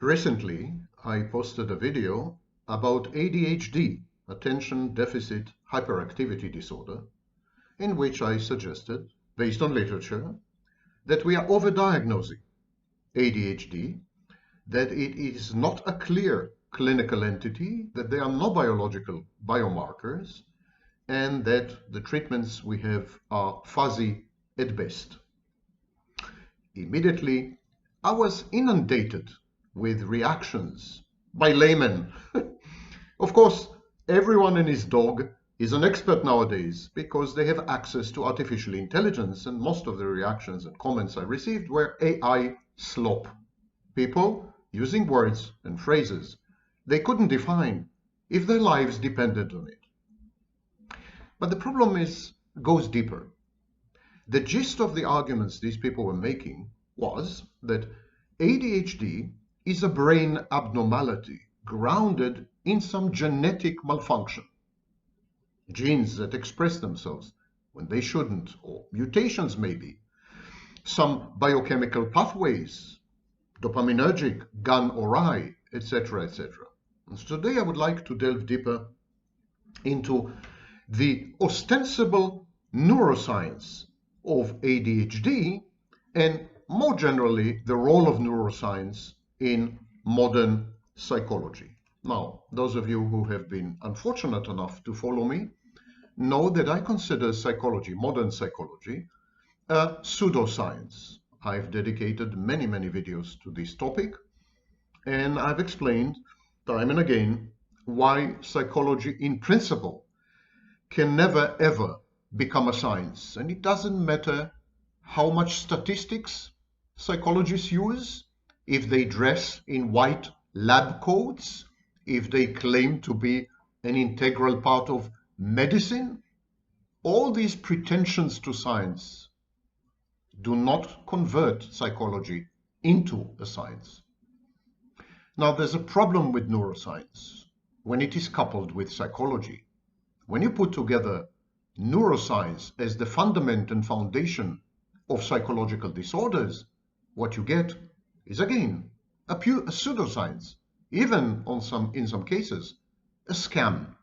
Recently, I posted a video about ADHD, attention deficit hyperactivity disorder, in which I suggested, based on literature, that we are overdiagnosing ADHD, that it is not a clear clinical entity, that there are no biological biomarkers, and that the treatments we have are fuzzy at best. Immediately, I was inundated with reactions by laymen. Of course, everyone and his dog is an expert nowadays because they have access to artificial intelligence, and most of the reactions and comments I received were AI slop. People using words and phrases they couldn't define if their lives depended on it. But the problem goes deeper. The gist of the arguments these people were making was that ADHD is a brain abnormality grounded in some genetic malfunction. Genes that express themselves when they shouldn't, or mutations maybe. Some biochemical pathways, dopaminergic, gone awry, etc., etc. And so today I would like to delve deeper into the ostensible neuroscience of ADHD and more generally the role of neuroscience in modern psychology. Now, those of you who have been unfortunate enough to follow me know that I consider psychology, modern psychology, a pseudoscience. I've dedicated many videos to this topic, and I've explained time and again why psychology in principle can never ever become a science. And it doesn't matter how much statistics psychologists use, if they dress in white lab coats, if they claim to be an integral part of medicine. All these pretensions to science do not convert psychology into a science. Now, there's a problem with neuroscience when it is coupled with psychology. When you put together neuroscience as the fundament and foundation of psychological disorders, what you get is again a pseudoscience, even in some cases a scam.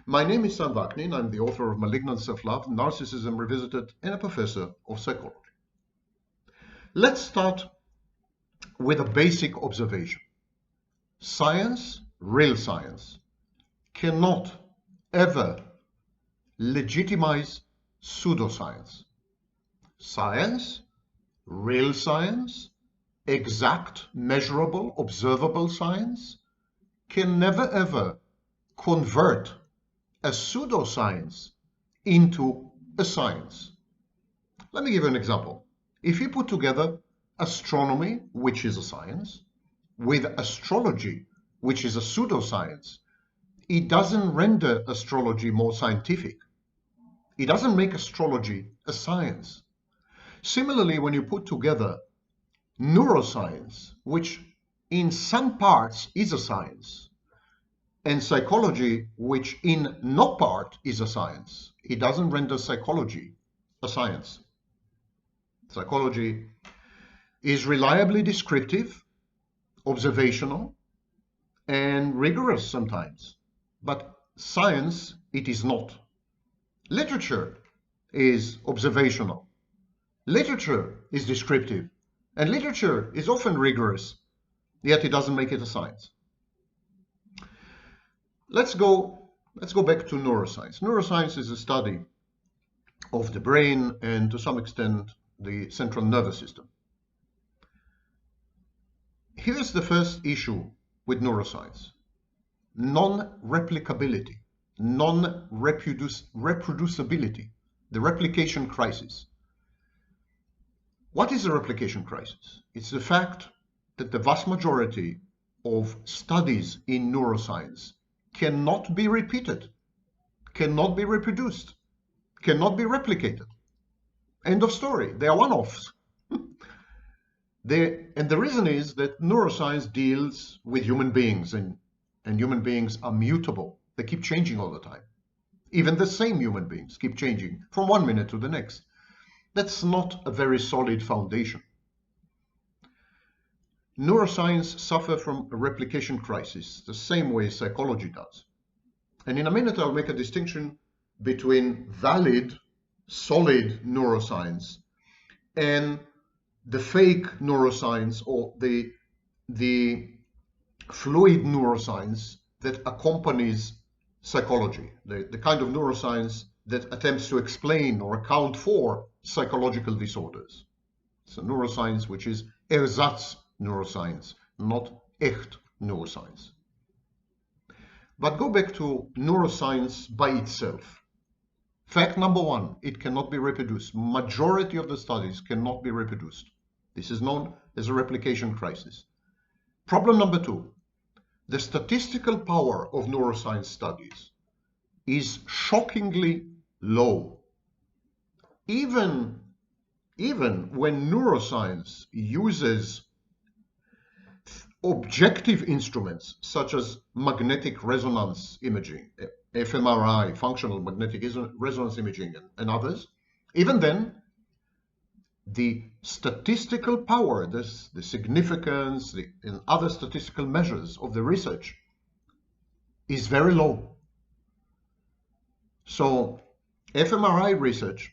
My name is Sam Vaknin. I'm the author of Malignant Self-Love, Narcissism Revisited, and a professor of psychology. Let's start with a basic observation. Science, real science, cannot ever legitimize pseudoscience. Science, real science, exact, measurable, observable science can never ever convert a pseudoscience into a science. Let me give you an example. If you put together astronomy, which is a science, with astrology, which is a pseudoscience, it doesn't render astrology more scientific. It doesn't make astrology a science. Similarly, when you put together neuroscience, which in some parts is a science, and psychology, which in no part is a science, it doesn't render psychology a science. Psychology is reliably descriptive, observational, and rigorous sometimes, but science it is not. Literature is observational. Literature is descriptive, and literature is often rigorous, yet it doesn't make it a science. Let's go back to neuroscience. Neuroscience is a study of the brain and to some extent the central nervous system. Here's the first issue with neuroscience: non-replicability, non-reproducibility, the replication crisis. What is a replication crisis? It's the fact that the vast majority of studies in neuroscience cannot be repeated, cannot be reproduced, cannot be replicated. End of story. They are one-offs. And the reason is that neuroscience deals with human beings, and human beings are mutable. They keep changing all the time. Even the same human beings keep changing from one minute to the next. That's not a very solid foundation. neuroscience suffers from a replication crisis, the same way psychology does. And in a minute, I'll make a distinction between valid, solid neuroscience and the fake neuroscience or the fluid neuroscience that accompanies psychology, the kind of neuroscience that attempts to explain or account for psychological disorders. It's a neuroscience which is ersatz neuroscience, not echt neuroscience. But go back to neuroscience by itself. Fact number one, it cannot be reproduced. Majority of the studies cannot be reproduced. This is known as a replication crisis. Problem number two, the statistical power of neuroscience studies is shockingly low. Even when neuroscience uses objective instruments such as magnetic resonance imaging, fMRI, functional magnetic resonance imaging, and others, even then, the statistical power, the significance, and other statistical measures of the research is very low. So fMRI research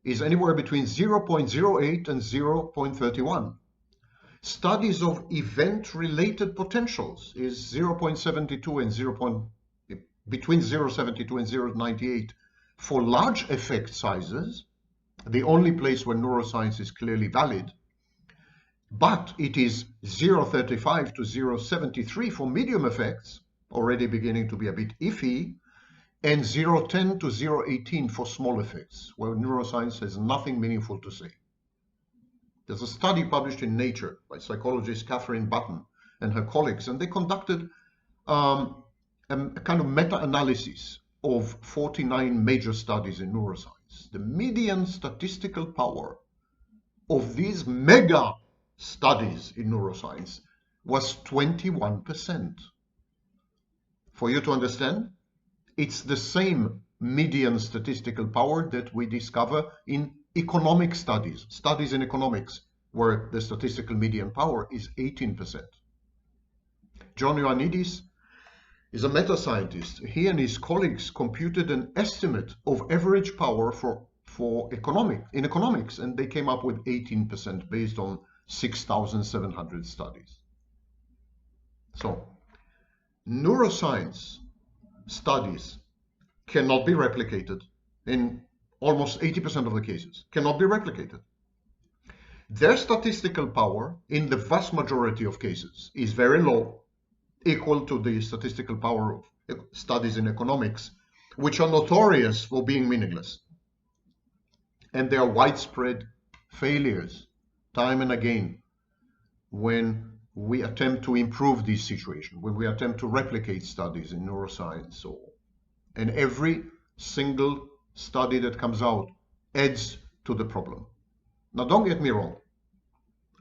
is anywhere between 0.08 and 0.31. Studies of event-related potentials is 0.72 and between 0.72 and 0.98 for large effect sizes, the only place where neuroscience is clearly valid, but it is 0.35 to 0.73 for medium effects, already beginning to be a bit iffy, and 0.10 to 0.18 for small effects, where neuroscience has nothing meaningful to say. There's a study published in Nature by psychologist Catherine Button and her colleagues, and they conducted a kind of meta-analysis of 49 major studies in neuroscience. The median statistical power of these mega studies in neuroscience was 21%. For you to understand, it's the same median statistical power that we discover in economic studies in economics, where the statistical median power is 18%. John Ioannidis is a meta-scientist. He and his colleagues computed an estimate of average power for economics, and they came up with 18% based on 6,700 studies. So, neuroscience studies cannot be replicated in almost 80% of the cases, cannot be replicated. Their statistical power in the vast majority of cases is very low, equal to the statistical power of studies in economics, which are notorious for being meaningless. And there are widespread failures, time and again, when we attempt to improve this situation, when we attempt to replicate studies in neuroscience. And every single study that comes out adds to the problem. Now, don't get me wrong.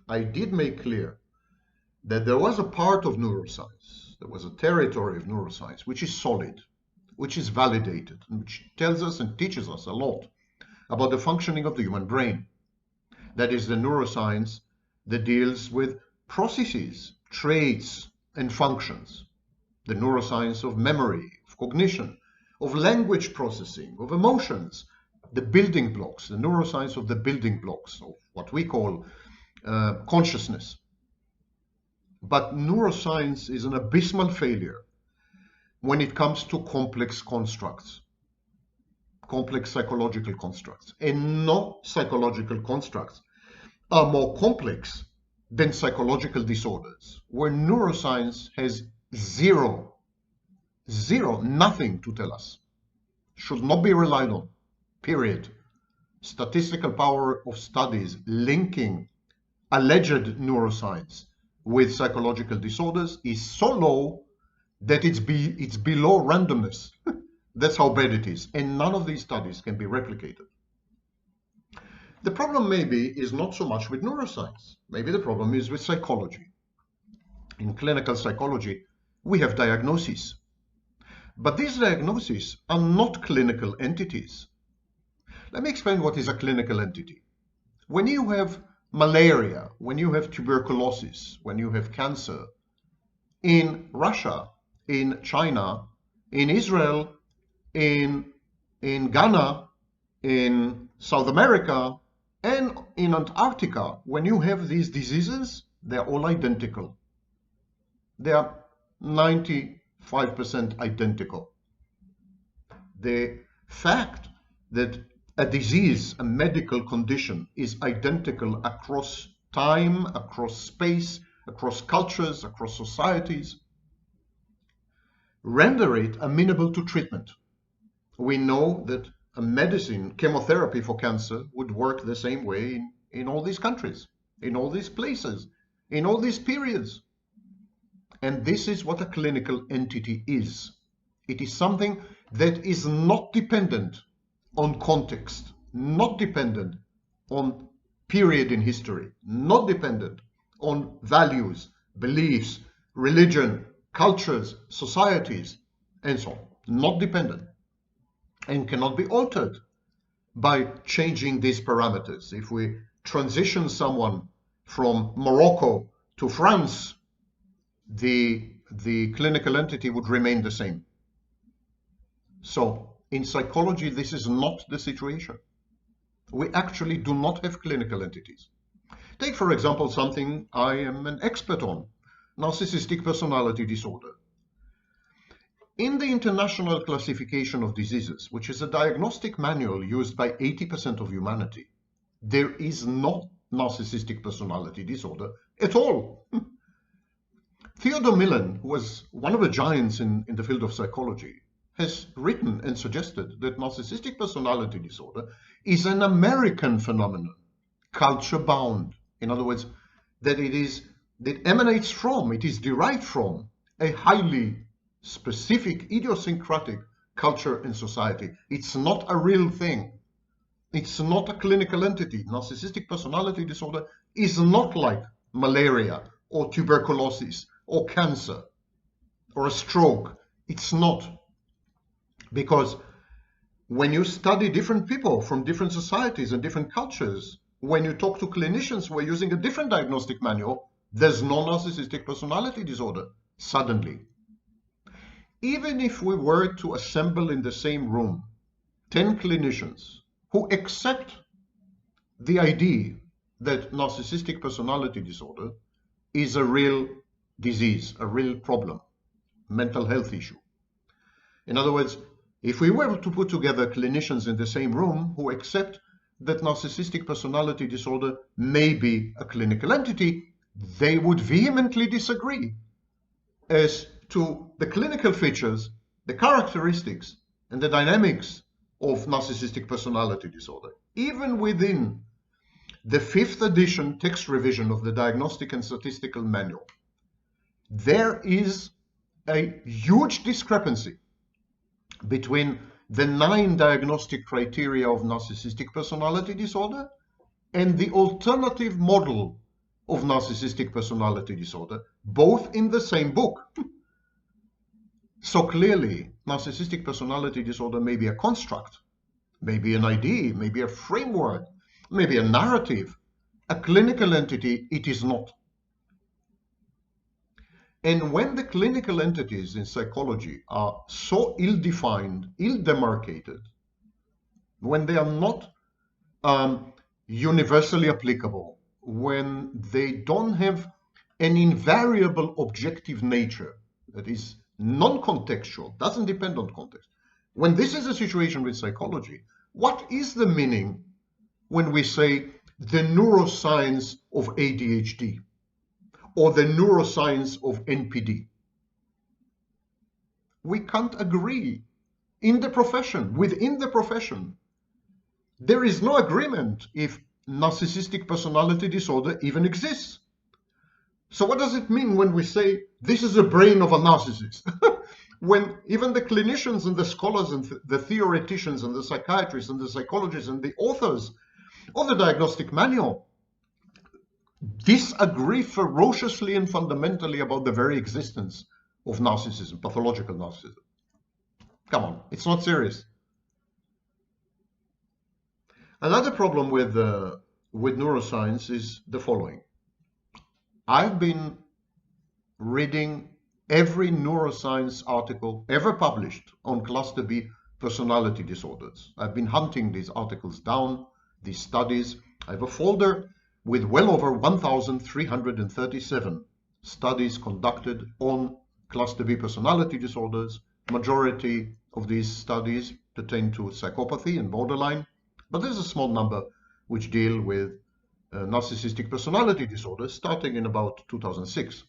I did make clear that there was a part of neuroscience, there was a territory of neuroscience, which is solid, which is validated, and which tells us and teaches us a lot about the functioning of the human brain. That is the neuroscience that deals with processes, traits, and functions. The neuroscience of memory, of cognition, of language processing, of emotions, the building blocks, the neuroscience of the building blocks of what we call consciousness. But neuroscience is an abysmal failure when it comes to complex constructs, complex psychological constructs. And no psychological constructs are more complex than psychological disorders, where neuroscience has zero, nothing to tell us. Should not be relied on, period. Statistical power of studies linking alleged neuroscience with psychological disorders is so low that it's below randomness. That's how bad it is. And none of these studies can be replicated. The problem maybe is not so much with neuroscience. Maybe the problem is with psychology. In clinical psychology, we have diagnoses. But these diagnoses are not clinical entities. Let me explain what is a clinical entity. When you have malaria, when you have tuberculosis, when you have cancer, in Russia, in China, in Israel, in Ghana, in South America, and in Antarctica, when you have these diseases, they're all identical. They are 95% identical. The fact that a disease, a medical condition, is identical across time, across space, across cultures, across societies, render it amenable to treatment. We know that a medicine, chemotherapy for cancer, would work the same way in all these countries, in all these places, in all these periods. And this is what a clinical entity is. It is something that is not dependent on context, not dependent on period in history, not dependent on values, beliefs, religion, cultures, societies, and so on. Not dependent, and cannot be altered by changing these parameters. If we transition someone from Morocco to France, the clinical entity would remain the same. So in psychology, this is not the situation. We actually do not have clinical entities. Take, for example, something I am an expert on, narcissistic personality disorder. In the International Classification of Diseases, which is a diagnostic manual used by 80% of humanity, there is no narcissistic personality disorder at all. Theodore Millon, who was one of the giants in the field of psychology, has written and suggested that narcissistic personality disorder is an American phenomenon, culture-bound. In other words, that it emanates from, it is derived from a highly specific, idiosyncratic culture and society. It's not a real thing. It's not a clinical entity. Narcissistic personality disorder is not like malaria or tuberculosis or cancer or a stroke. It's not. Because when you study different people from different societies and different cultures, when you talk to clinicians who are using a different diagnostic manual, there's no narcissistic personality disorder suddenly. Even if we were to assemble in the same room 10 clinicians who accept the idea that narcissistic personality disorder is a real disease, a real problem, mental health issue. In other words, if we were to put together clinicians in the same room who accept that narcissistic personality disorder may be a clinical entity, they would vehemently disagree as to the clinical features, the characteristics, and the dynamics of narcissistic personality disorder. Even within the 5th edition text revision of the Diagnostic and Statistical Manual, there is a huge discrepancy between the 9 diagnostic criteria of narcissistic personality disorder and the alternative model of narcissistic personality disorder, both in the same book. So clearly, narcissistic personality disorder may be a construct, maybe an idea, maybe a framework, maybe a narrative. A clinical entity, it is not. And when the clinical entities in psychology are so ill-defined, ill-demarcated, when they are not universally applicable, when they don't have an invariable objective nature that is non-contextual, doesn't depend on context, when this is a situation with psychology, what is the meaning when we say the neuroscience of ADHD? Or the neuroscience of NPD. We can't agree in the profession, within the profession. There is no agreement if narcissistic personality disorder even exists. So what does it mean when we say this is the brain of a narcissist? When even the clinicians and the scholars and the theoreticians and the psychiatrists and the psychologists and the authors of the diagnostic manual disagree ferociously and fundamentally about the very existence of narcissism, pathological narcissism. Come on, it's not serious. Another problem with with neuroscience is the following. I've been reading every neuroscience article ever published on cluster B personality disorders. I've been hunting these articles down, these studies. I have a folder with well over 1,337 studies conducted on cluster B personality disorders. Majority of these studies pertain to psychopathy and borderline, but there's a small number which deal with narcissistic personality disorders starting in about 2006.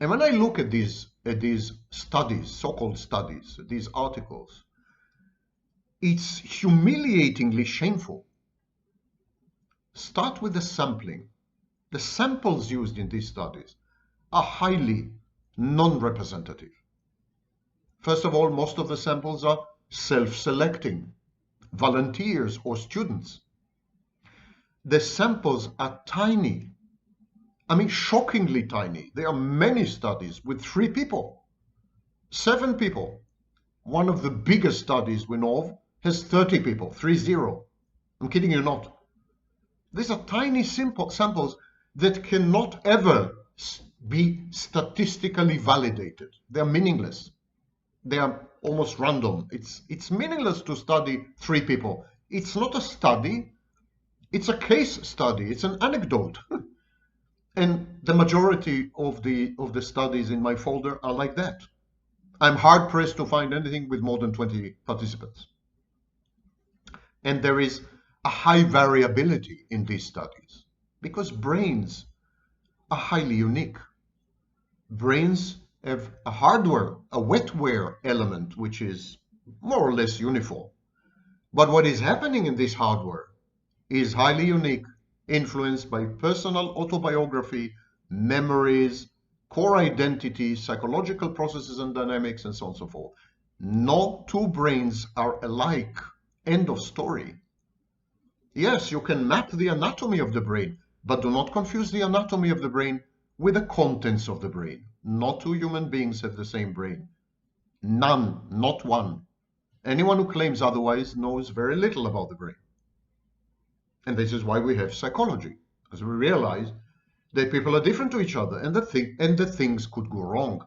And when I look at these studies, so-called studies, these articles, it's humiliatingly shameful. Start with the sampling. The samples used in these studies are highly non-representative. First of all, most of the samples are self-selecting, volunteers or students. The samples are tiny. I mean, shockingly tiny. There are many studies with 3 people, 7 people. One of the biggest studies we know of has 30 people, 30. I'm kidding you not. These are tiny simple samples that cannot ever be statistically validated. They're meaningless. They are almost random. It's meaningless to study 3 people. It's not a study. It's a case study. It's an anecdote. And the majority of the studies in my folder are like that. I'm hard pressed to find anything with more than 20 participants. And there is a high variability in these studies because brains are highly unique. Brains have a hardware, a wetware element, which is more or less uniform. But what is happening in this hardware is highly unique, influenced by personal autobiography, memories, core identity, psychological processes and dynamics, and so on and so forth. No 2 brains are alike. End of story. Yes, you can map the anatomy of the brain, but do not confuse the anatomy of the brain with the contents of the brain. Not 2 human beings have the same brain. None, not one. Anyone who claims otherwise knows very little about the brain. And this is why we have psychology, because we realize that people are different to each other and that things could go wrong.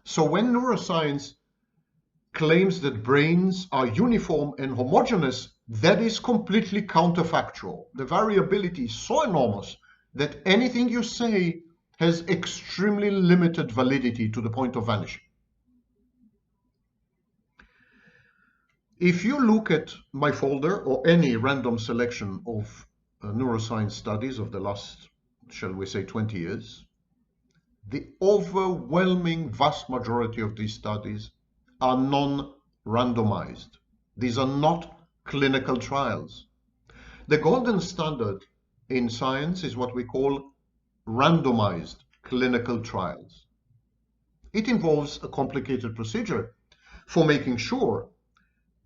So when neuroscience claims that brains are uniform and homogeneous, that is completely counterfactual. The variability is so enormous that anything you say has extremely limited validity to the point of vanishing. If you look at my folder or any random selection of neuroscience studies of the last, shall we say, 20 years, the overwhelming vast majority of these studies are non-randomized. These are not clinical trials. The golden standard in science is what we call randomized clinical trials. It involves a complicated procedure for making sure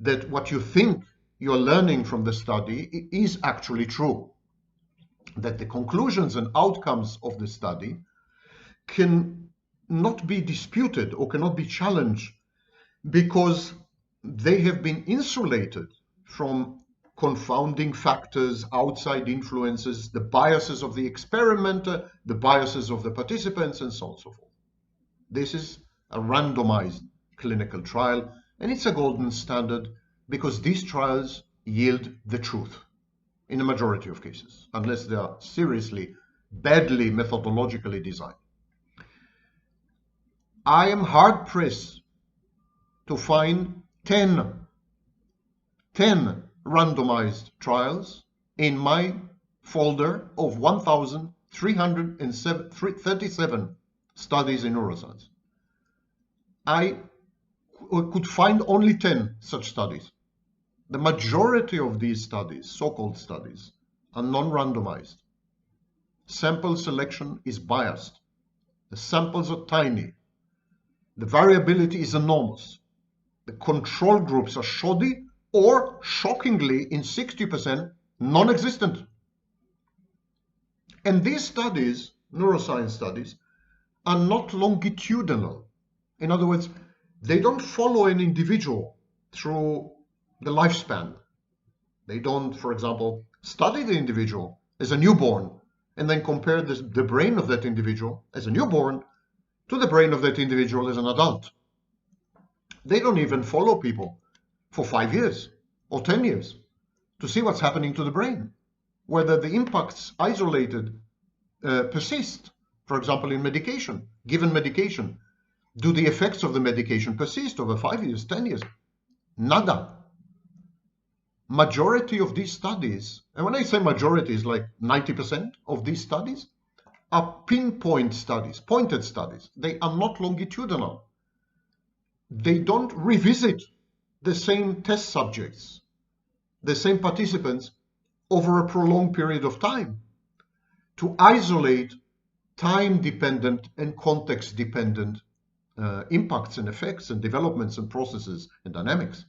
that what you think you're learning from the study is actually true, that the conclusions and outcomes of the study can not be disputed or cannot be challenged because they have been insulated from confounding factors, outside influences, the biases of the experimenter, the biases of the participants, and so on and so forth. This is a randomized clinical trial, and it's a golden standard because these trials yield the truth in a majority of cases, unless they are seriously, badly methodologically designed. I am hard pressed to find 10 randomized trials in my folder of 1,337 studies in neuroscience. I could find only 10 such studies. The majority of these studies, so-called studies, are non-randomized. Sample selection is biased. The samples are tiny. The variability is enormous. The control groups are shoddy or, shockingly, in 60%, non-existent. And these studies, neuroscience studies, are not longitudinal. In other words, they don't follow an individual through the lifespan. They don't, for example, study the individual as a newborn and then compare the brain of that individual as a newborn to the brain of that individual as an adult. They don't even follow people for 5 years or 10 years to see what's happening to the brain, whether the impacts isolated persist. For example, in medication, given medication, do the effects of the medication persist over 5 years, 10 years? Nada. Majority of these studies, and when I say majority, is like 90% of these studies, are pinpoint studies, pointed studies. They are not longitudinal. They don't revisit the same test subjects, the same participants over a prolonged period of time to isolate time-dependent and context-dependent impacts and effects and developments and processes and dynamics.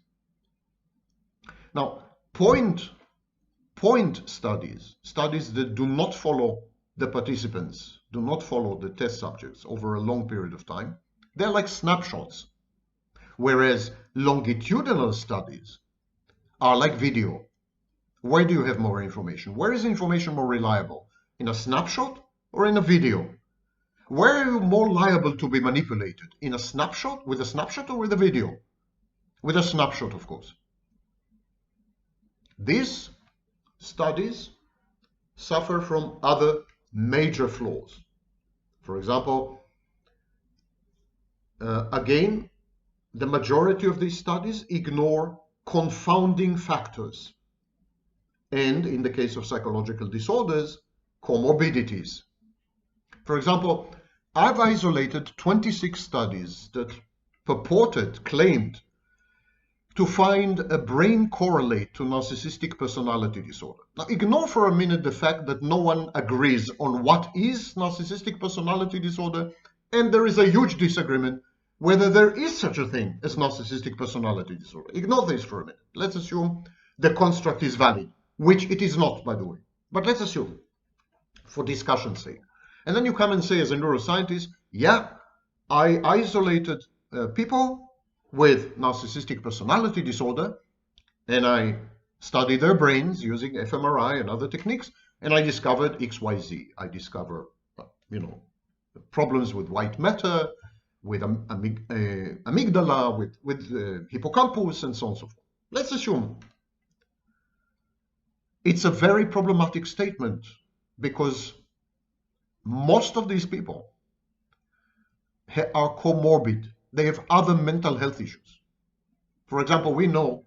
Now, point studies that do not follow the participants, do not follow the test subjects over a long period of time, they're like snapshots. Whereas longitudinal studies are like video. Where do you have more information? Where is information more reliable? In a snapshot or in a video? Where are you more liable to be manipulated? In a snapshot, with a snapshot, or with a video? With a snapshot, of course. These studies suffer from other major flaws. For example, again, the majority of these studies ignore confounding factors. And in the case of psychological disorders, comorbidities. For example, I've isolated 26 studies that claimed to find a brain correlate to narcissistic personality disorder. Now, ignore for a minute the fact that no one agrees on what is narcissistic personality disorder, and there is a huge disagreement whether there is such a thing as narcissistic personality disorder. Ignore this for a minute. Let's assume the construct is valid, which it is not, by the way. But let's assume, for discussion's sake. And then you come and say, as a neuroscientist, yeah, I isolated people with narcissistic personality disorder, and I studied their brains using fMRI and other techniques, and I discovered XYZ. I discovered, problems with white matter, with amygdala, with hippocampus, and so on and so forth. Let's assume. It's a very problematic statement because most of these people are comorbid. They have other mental health issues. For example, we know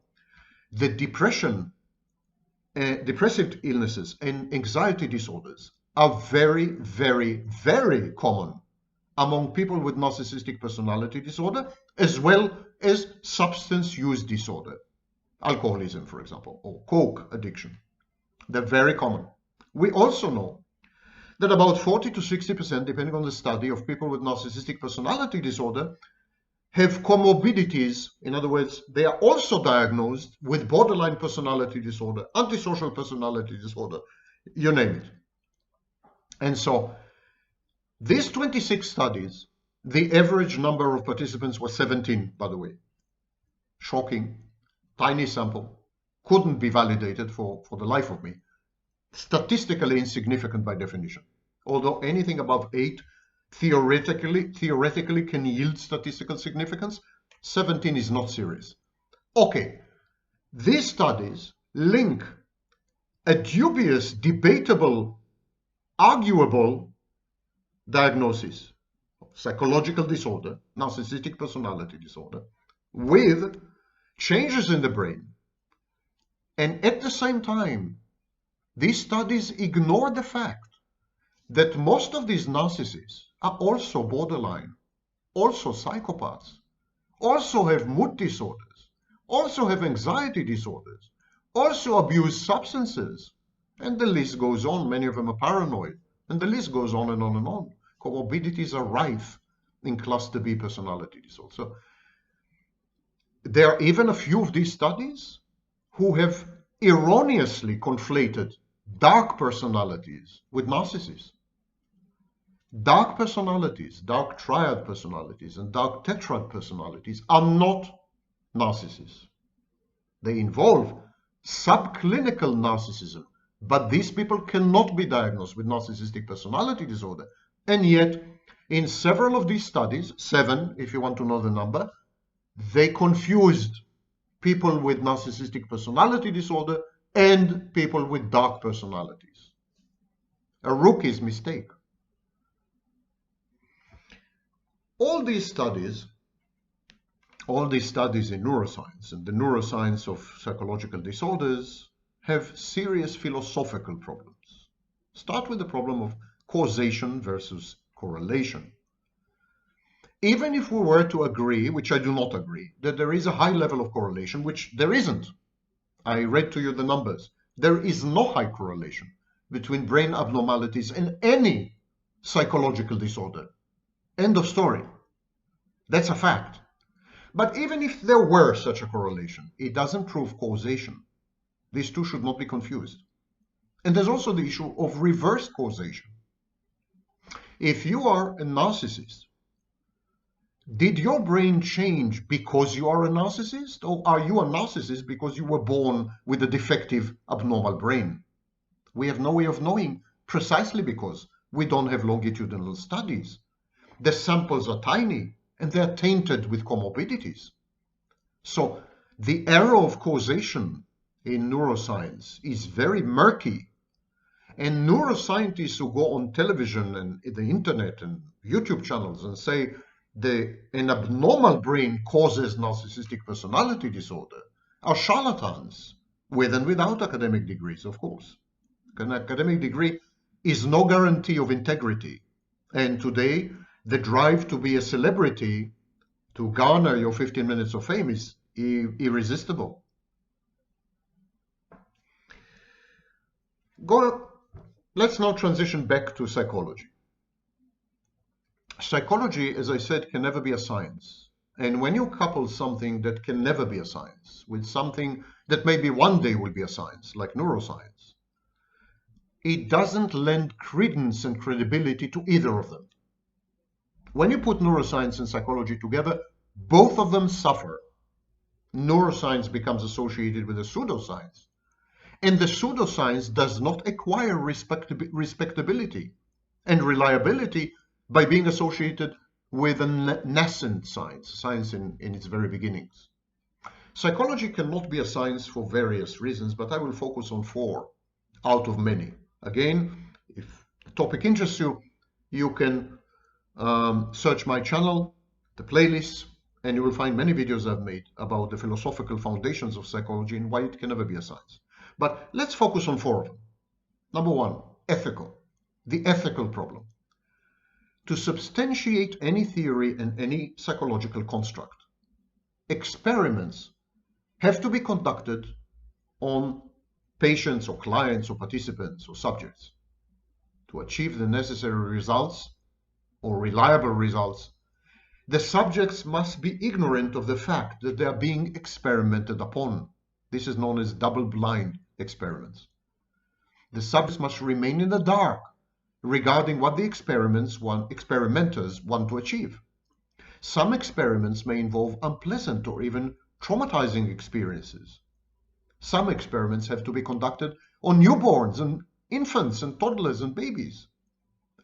that depression, depressive illnesses and anxiety disorders are very, very, very common among people with narcissistic personality disorder, as well as substance use disorder, alcoholism, for example, or coke addiction. They're very common. We also know that about 40 to 60%, depending on the study, of people with narcissistic personality disorder have comorbidities. In other words, they are also diagnosed with borderline personality disorder, antisocial personality disorder, you name it. And so these 26 studies, the average number of participants was 17, by the way. Shocking, tiny sample, couldn't be validated for the life of me. Statistically insignificant by definition. Although anything above 8 theoretically can yield statistical significance, 17 is not serious. Okay, these studies link a dubious, debatable, arguable diagnosis of psychological disorder, narcissistic personality disorder, with changes in the brain. And at the same time, these studies ignore the fact that most of these narcissists are also borderline, also psychopaths, also have mood disorders, also have anxiety disorders, also abuse substances, and the list goes on. Many of them are paranoid, and the list goes on and on and on. Comorbidities are rife in cluster B personality disorder. So there are even a few of these studies who have erroneously conflated dark personalities with narcissists. Dark personalities, dark triad personalities, and dark tetrad personalities are not narcissists. They involve subclinical narcissism, But these people cannot be diagnosed with narcissistic personality disorder. And yet, in several of these studies, 7 if you want to know the number, they confused people with narcissistic personality disorder and people with dark personalities. A rookie's mistake. All these studies in neuroscience and the neuroscience of psychological disorders have serious philosophical problems. Start with the problem of causation versus correlation. Even if we were to agree, which I do not agree, that there is a high level of correlation, which there isn't. I read to you the numbers. There is no high correlation between brain abnormalities and any psychological disorder. End of story. That's a fact. But even if there were such a correlation, it doesn't prove causation. These two should not be confused. And there's also the issue of reverse causation. If you are a narcissist, did your brain change because you are a narcissist, or are you a narcissist because you were born with a defective, abnormal brain? We have no way of knowing, precisely because we don't have longitudinal studies. The samples are tiny and they're tainted with comorbidities. So the error of causation in neuroscience is very murky. And neuroscientists who go on television and the internet and YouTube channels and say an abnormal brain causes narcissistic personality disorder are charlatans, with and without academic degrees, of course. An academic degree is no guarantee of integrity. And today, the drive to be a celebrity, to garner your 15 minutes of fame, is irresistible. Let's now transition back to psychology. Psychology, as I said, can never be a science. And when you couple something that can never be a science with something that maybe one day will be a science, like neuroscience, it doesn't lend credence and credibility to either of them. When you put neuroscience and psychology together, both of them suffer. Neuroscience becomes associated with a pseudoscience, and the pseudoscience does not acquire respectability and reliability by being associated with a nascent science in its very beginnings. Psychology cannot be a science for various reasons, but I will focus on 4 out of many. Again, if the topic interests you, you can search my channel, the playlists, and you will find many videos I've made about the philosophical foundations of psychology and why it can never be a science. But let's focus on 4 of them. Number 1, ethical. The ethical problem. To substantiate any theory and any psychological construct, experiments have to be conducted on patients or clients or participants or subjects. To achieve the necessary results or reliable results, the subjects must be ignorant of the fact that they are being experimented upon. This is known as double-blind experiments. The subjects must remain in the dark regarding what the experimenters want to achieve. Some experiments may involve unpleasant or even traumatizing experiences. Some experiments have to be conducted on newborns and infants and toddlers and babies.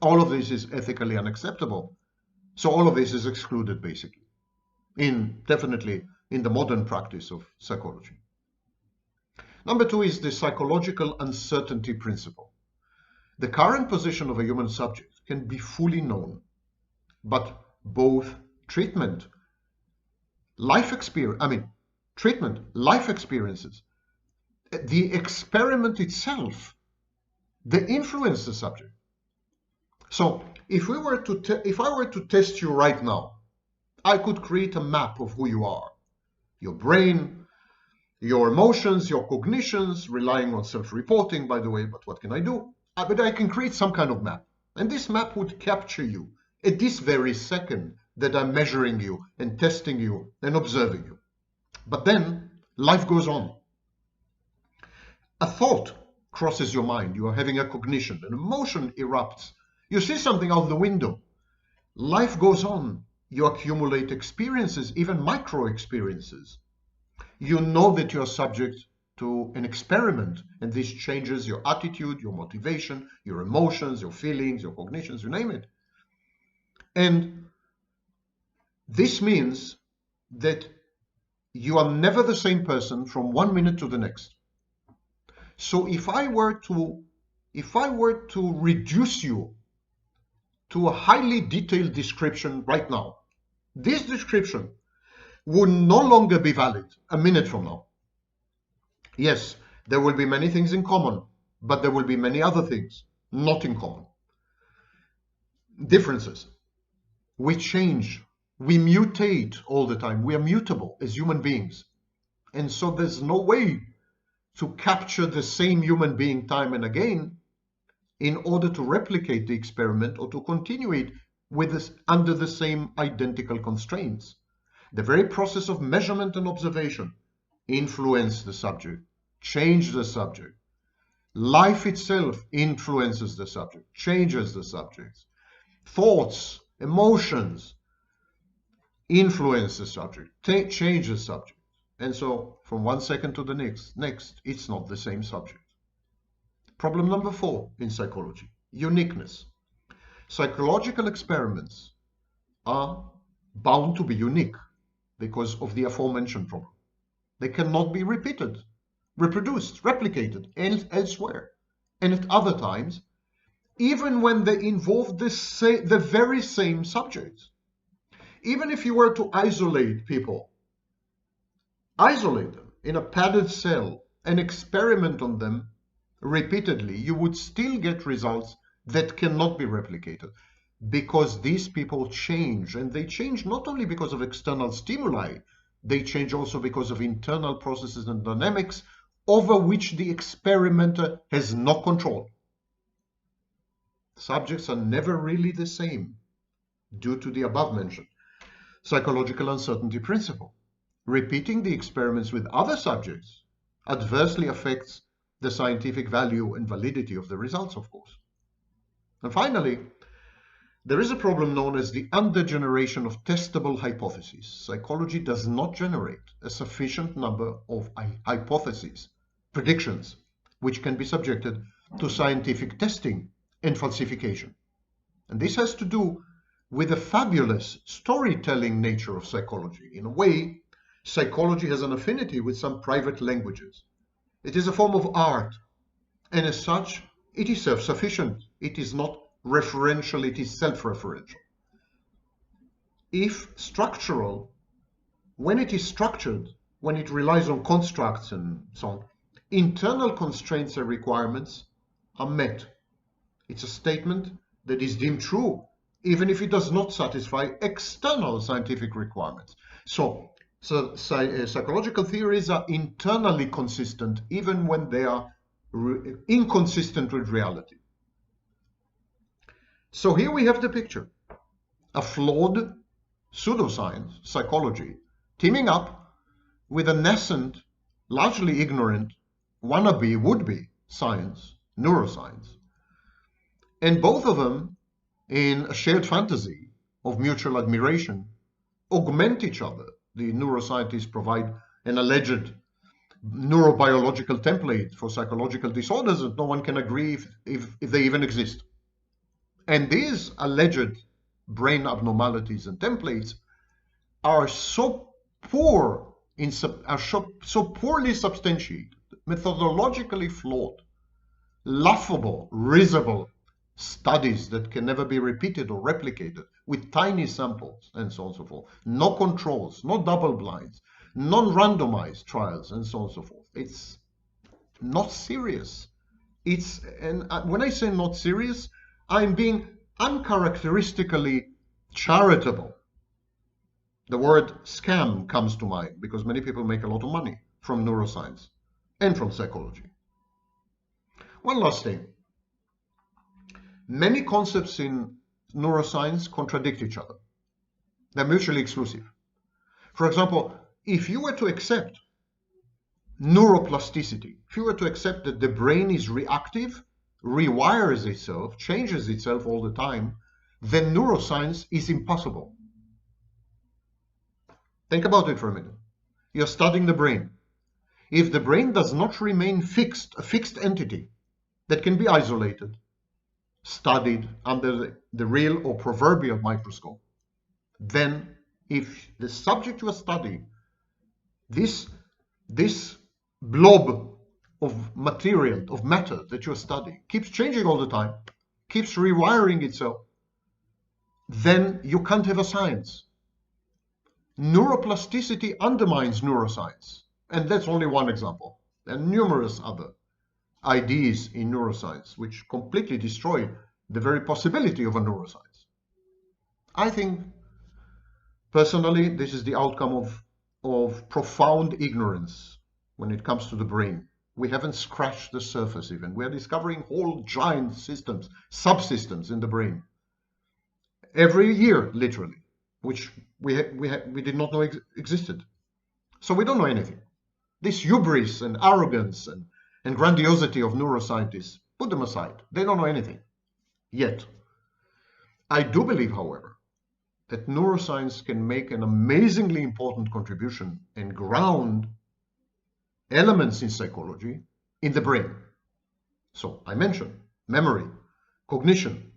All of this is ethically unacceptable. So all of this is excluded, basically, definitely in the modern practice of psychology. Number 2 is the psychological uncertainty principle. The current position of a human subject can be fully known, but both life experiences, the experiment itself, they influence the subject. So if I were to test you right now, I could create a map of who you are, your brain, your emotions, your cognitions, relying on self-reporting, by the way, but what can I do? But I can create some kind of map, and this map would capture you at this very second that I'm measuring you and testing you and observing you. But then life goes on. A thought crosses your mind. You are having a cognition. An emotion erupts. You see something out the window. Life goes on. You accumulate experiences, even micro experiences. You know that you are subject to an experiment, and this changes your attitude, your motivation, your emotions, your feelings, your cognitions, you name it. And this means that you are never the same person from 1 minute to the next. So if I were to reduce you to a highly detailed description right now, this description would no longer be valid a minute from now. Yes, there will be many things in common, but there will be many other things not in common. Differences. We change. We mutate all the time. We are mutable as human beings. And so there's no way to capture the same human being time and again in order to replicate the experiment or to continue it with this, under the same identical constraints. The very process of measurement and observation influence the subject, change the subject. Life itself influences the subject, changes the subject. Thoughts, emotions influence the subject, change the subject. And so from 1 second to the next, it's not the same subject. Problem number 4 in psychology, uniqueness. Psychological experiments are bound to be unique because of the aforementioned problem. They cannot be repeated, reproduced, replicated elsewhere. And at other times, even when they involve the very same subjects. Even if you were to isolate people, isolate them in a padded cell and experiment on them repeatedly, you would still get results that cannot be replicated because these people change, and they change not only because of external stimuli, they change also because of internal processes and dynamics over which the experimenter has no control. Subjects are never really the same due to the above-mentioned psychological uncertainty principle. Repeating the experiments with other subjects adversely affects the scientific value and validity of the results, of course. And finally, there is a problem known as the undergeneration of testable hypotheses. Psychology does not generate a sufficient number of hypotheses, predictions, which can be subjected to scientific testing and falsification. And this has to do with the fabulous storytelling nature of psychology. In a way, psychology has an affinity with some private languages. It is a form of art, and as such, it is self-sufficient. It is not referential, it is self-referential. If structural, when it is structured, when it relies on constructs and so on, internal constraints and requirements are met. It's a statement that is deemed true, even if it does not satisfy external scientific requirements. So psychological theories are internally consistent, even when they are inconsistent with reality. So here we have the picture. A flawed pseudoscience, psychology, teaming up with a nascent, largely ignorant, wannabe, would-be science, neuroscience. And both of them, in a shared fantasy of mutual admiration, augment each other. The neuroscientists provide an alleged neurobiological template for psychological disorders that no one can agree if they even exist. And these alleged brain abnormalities and templates are so poor, so poorly substantiated, methodologically flawed, laughable, risible studies that can never be repeated or replicated with tiny samples and so on and so forth. No controls, no double blinds, non-randomized trials and so on and so forth. It's not serious. And when I say not serious, I'm being uncharacteristically charitable. The word scam comes to mind because many people make a lot of money from neuroscience and from psychology. One last thing. Many concepts in neuroscience contradict each other. They're mutually exclusive. For example, if you were to accept neuroplasticity, if you were to accept that the brain is reactive, rewires itself, changes itself all the time, then neuroscience is impossible. Think about it for a minute. You're studying the brain. if the brain does not remain fixed, a fixed entity that can be isolated, studied under the real or proverbial microscope, then if the subject you are studying, this blob of material, of matter that you're studying, keeps changing all the time, keeps rewiring itself, then you can't have a science. Neuroplasticity undermines neuroscience, and that's only one example. There are numerous other ideas in neuroscience which completely destroy the very possibility of a neuroscience. I think, personally, this is the outcome of profound ignorance when it comes to the brain. We haven't scratched the surface even. We are discovering whole giant systems, subsystems in the brain every year, literally, which we did not know existed. So we don't know anything. This hubris and arrogance and grandiosity of neuroscientists, put them aside. They don't know anything yet. I do believe, however, that neuroscience can make an amazingly important contribution and ground elements in psychology in the brain. So I mentioned memory, cognition.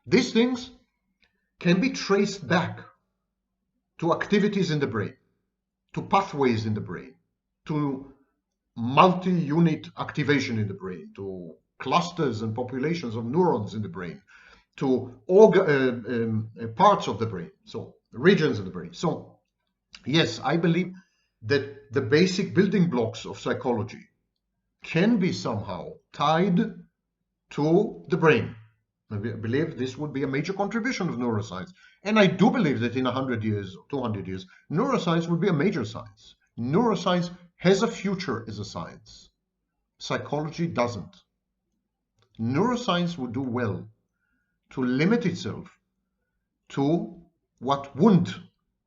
These things can be traced back to activities in the brain, to pathways in the brain, to multi-unit activation in the brain, to clusters and populations of neurons in the brain, to parts of the brain, so regions of the brain. So yes, I believe that the basic building blocks of psychology can be somehow tied to the brain. I believe this would be a major contribution of neuroscience. And I do believe that in 100 years, 200 years, neuroscience will be a major science. Neuroscience has a future as a science. Psychology doesn't. Neuroscience would do well to limit itself to what Wundt,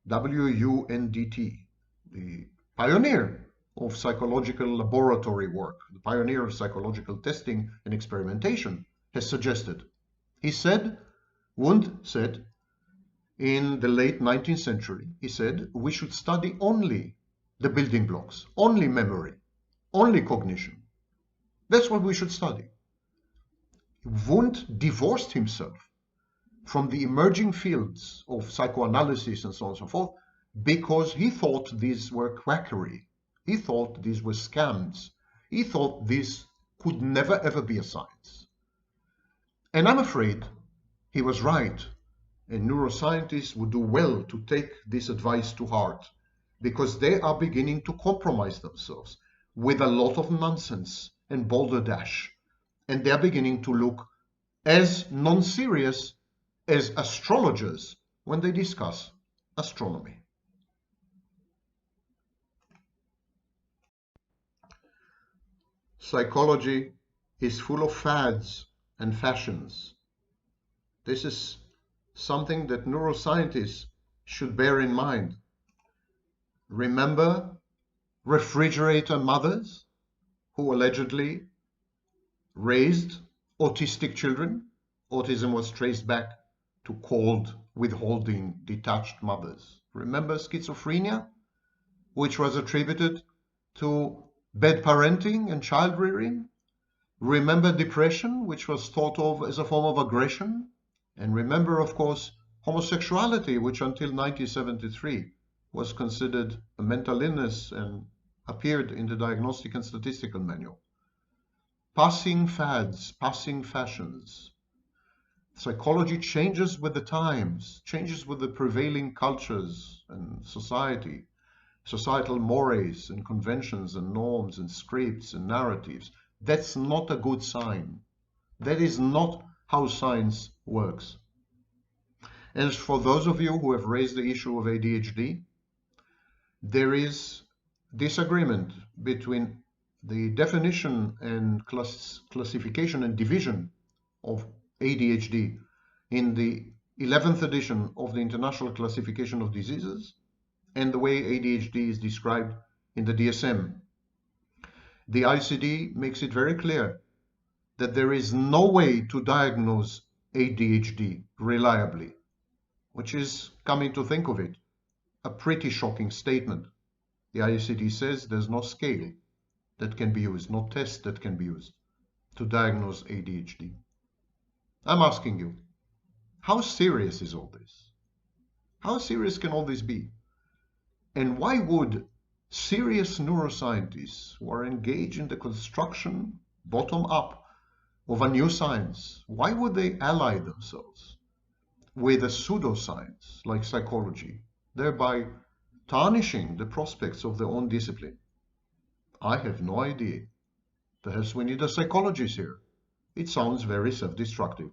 W-U-N-D-T, the pioneer of psychological laboratory work, the pioneer of psychological testing and experimentation, has suggested. He said, Wundt said, in the late 19th century, he said, we should study only the building blocks, only memory, only cognition. That's what we should study. Wundt divorced himself from the emerging fields of psychoanalysis and so on and so forth because he thought these were quackery. He thought these were scams. He thought this could never ever be a science. And I'm afraid he was right. And neuroscientists would do well to take this advice to heart because they are beginning to compromise themselves with a lot of nonsense and balderdash. And they're beginning to look as non-serious as astrologers when they discuss astronomy. Psychology is full of fads and fashions. This is something that neuroscientists should bear in mind. Remember refrigerator mothers who allegedly raised autistic children? Autism was traced back to cold, withholding, detached mothers. Remember schizophrenia, which was attributed to bad parenting and child rearing? Remember depression, which was thought of as a form of aggression? And remember, of course, homosexuality, which until 1973 was considered a mental illness and appeared in the Diagnostic and Statistical Manual. Passing fads, passing fashions. Psychology changes with the times, changes with the prevailing cultures and society, societal mores and conventions and norms and scripts and narratives. That's not a good sign. That is not how science works. And for those of you who have raised the issue of ADHD, there is disagreement between the definition and classification and division of ADHD in the 11th edition of the International Classification of Diseases and the way ADHD is described in the DSM. The ICD makes it very clear that there is no way to diagnose ADHD reliably, which is, coming to think of it, a pretty shocking statement. The ICD says there's no scale. that can be used, not tests that can be used to diagnose ADHD. I'm asking you, how serious is all this? How serious can all this be? And why would serious neuroscientists who are engaged in the construction, bottom-up, of a new science, why would they ally themselves with a pseudoscience like psychology, thereby tarnishing the prospects of their own discipline? I have no idea. Perhaps we need a psychologist here. It sounds very self-destructive.